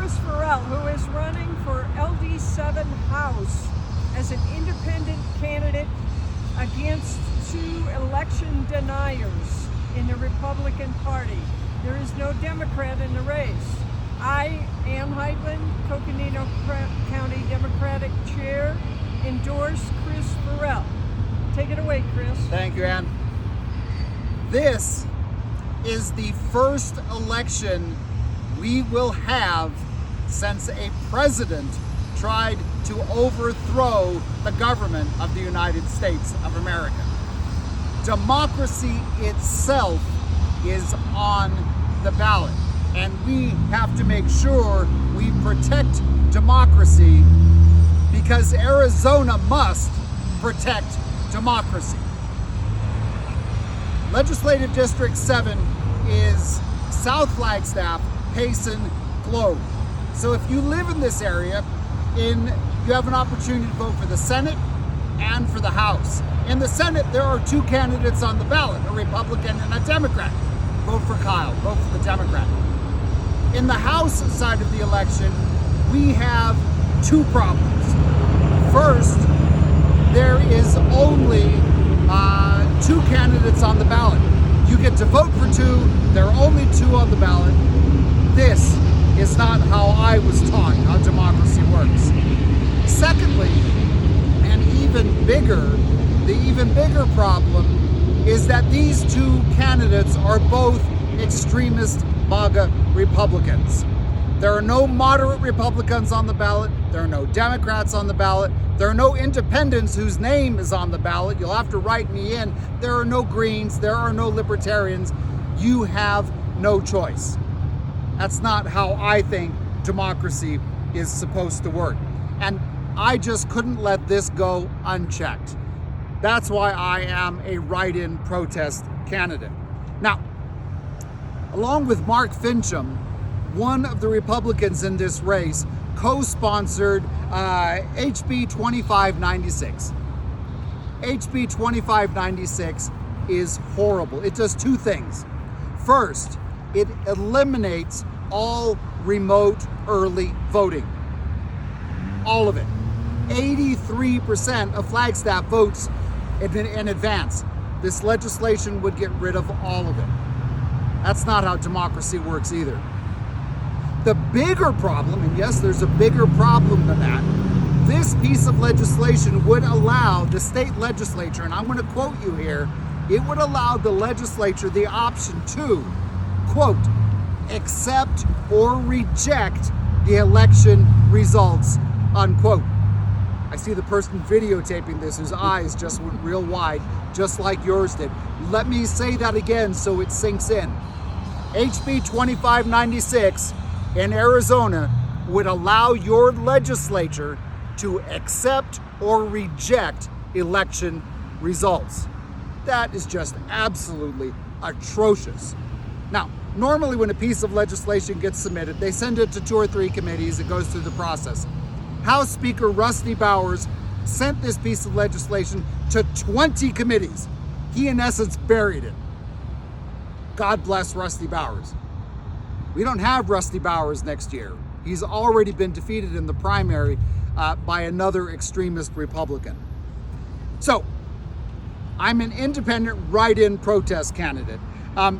Chris Verrill, who is running for LD7 House as an independent candidate against two election deniers in the Republican Party. There is no Democrat in the race. I, Ann Heitland, Coconino County Democratic Chair, endorse Chris Verrill. Take it away, Chris. Thank you, Ann. This is the first election we will have since a president tried to overthrow the government of the United States of America. Democracy itself is on the ballot, and we have to make sure we protect democracy because Arizona must protect democracy. Legislative District 7 is South Flagstaff, Payson, Globe. So if you live in this area, you have an opportunity to vote for the Senate and for the House. In the Senate, there are two candidates on the ballot, a Republican and a Democrat. Vote for Kyle, vote for the Democrat. In the House side of the election, we have two problems. First, there is only two candidates on the ballot. You get to vote for two, there are only two on the ballot. This is not how I was taught how democracy works. Secondly, and the even bigger problem is that these two candidates are both extremist MAGA Republicans. There are no moderate Republicans on the ballot. There are no Democrats on the ballot. There are no independents whose name is on the ballot. You'll have to write me in. There are no Greens. There are no Libertarians. You have no choice. That's not how I think democracy is supposed to work. And I just couldn't let this go unchecked. That's why I am a write-in protest candidate. Now, along with Mark Fincham, one of the Republicans in this race co-sponsored HB 2596. HB 2596 is horrible. It does two things. First, it eliminates all remote early voting. All of it. 83% of Flagstaff votes in advance. This legislation would get rid of all of it. That's not how democracy works either. The bigger problem, and yes, there's a bigger problem than that, this piece of legislation would allow the state legislature, and I'm going to quote you here, it would allow the legislature the option to, quote, accept or reject the election results, unquote. I see the person videotaping this whose eyes just went real wide, just like yours did. Let me say that again so it sinks in. HB 2596 in Arizona would allow your legislature to accept or reject election results. That is just absolutely atrocious. Now, normally when a piece of legislation gets submitted, they send it to 2 or 3 committees, it goes through the process. House Speaker Rusty Bowers sent this piece of legislation to 20 committees. He, in essence, buried it. God bless Rusty Bowers. We don't have Rusty Bowers next year. He's already been defeated in the primary by another extremist Republican. So, I'm an independent write-in protest candidate. I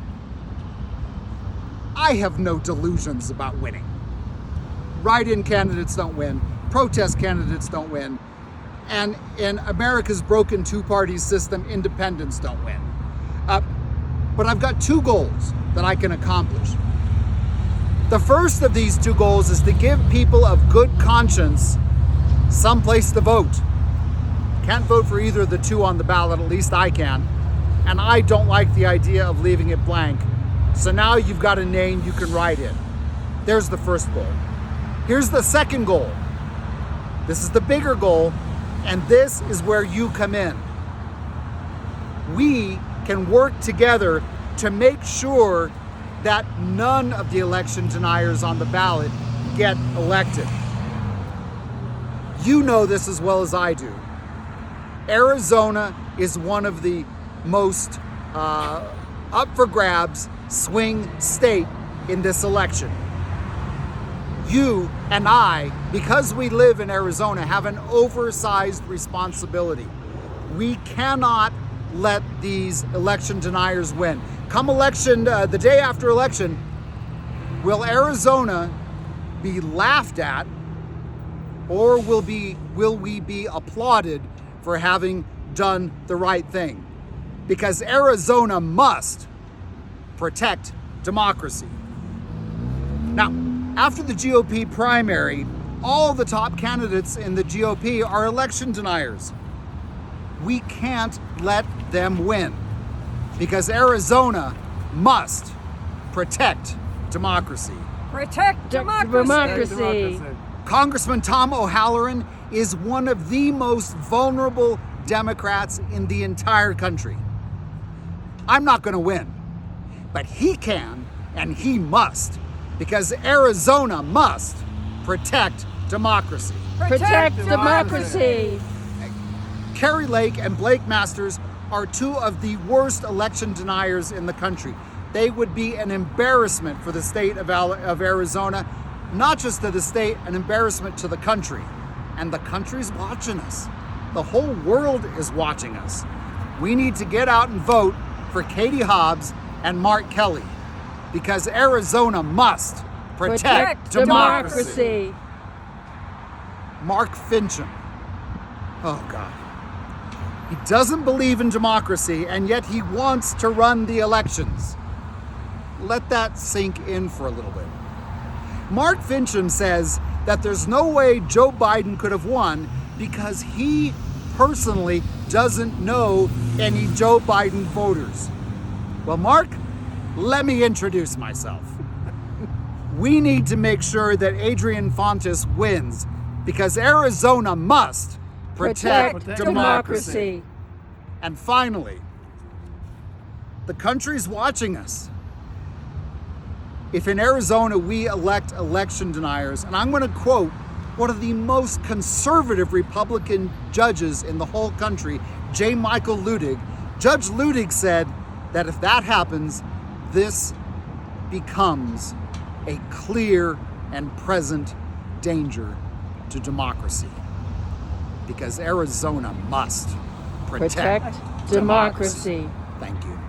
have no delusions about winning. Write-in candidates don't win. Protest candidates don't win. And in America's broken two-party system, independents don't win. But I've got 2 goals that I can accomplish. The first of these 2 goals is to give people of good conscience some place to vote. Can't vote for either of the 2 on the ballot, at least I can. And I don't like the idea of leaving it blank. So now you've got a name you can write in. There's the first goal. Here's the second goal. This is the bigger goal, and this is where you come in. We can work together to make sure that none of the election deniers on the ballot get elected. You know this as well as I do. Arizona is one of the most up for grabs swing state in this election. you and I, because we live in Arizona, have an oversized responsibility. We cannot let these election deniers win. Come election, the day after election, will Arizona be laughed at, or will we be applauded for having done the right thing? Because Arizona must protect democracy. Now, after the GOP primary, all the top candidates in the GOP are election deniers. We can't let them win, because Arizona must protect democracy. Protect democracy. Congressman Tom O'Halloran is one of the most vulnerable Democrats in the entire country. I'm not going to win, but he can and he must, because Arizona must protect democracy. Protect democracy. Kerry Lake and Blake Masters are two of the worst election deniers in the country. They would be an embarrassment for the state of Arizona, not just to the state, an embarrassment to the country. And the country's watching us. The whole world is watching us. We need to get out and vote for Katie Hobbs and Mark Kelly, because Arizona must protect democracy. Mark Fincham. Oh God. He doesn't believe in democracy, and yet he wants to run the elections. Let that sink in for a little bit. Mark Fincham says that there's no way Joe Biden could have won because he personally doesn't know any Joe Biden voters. Well, Mark, let me introduce myself. We need to make sure that Adrian Fontes wins, because Arizona must protect democracy. And finally, the country's watching us. If in Arizona we elect election deniers, and I'm going to quote one of the most conservative Republican judges in the whole country, J. Michael Ludig, Judge Ludig said that if that happens, this becomes a clear and present danger to democracy, because Arizona must protect democracy. Thank you.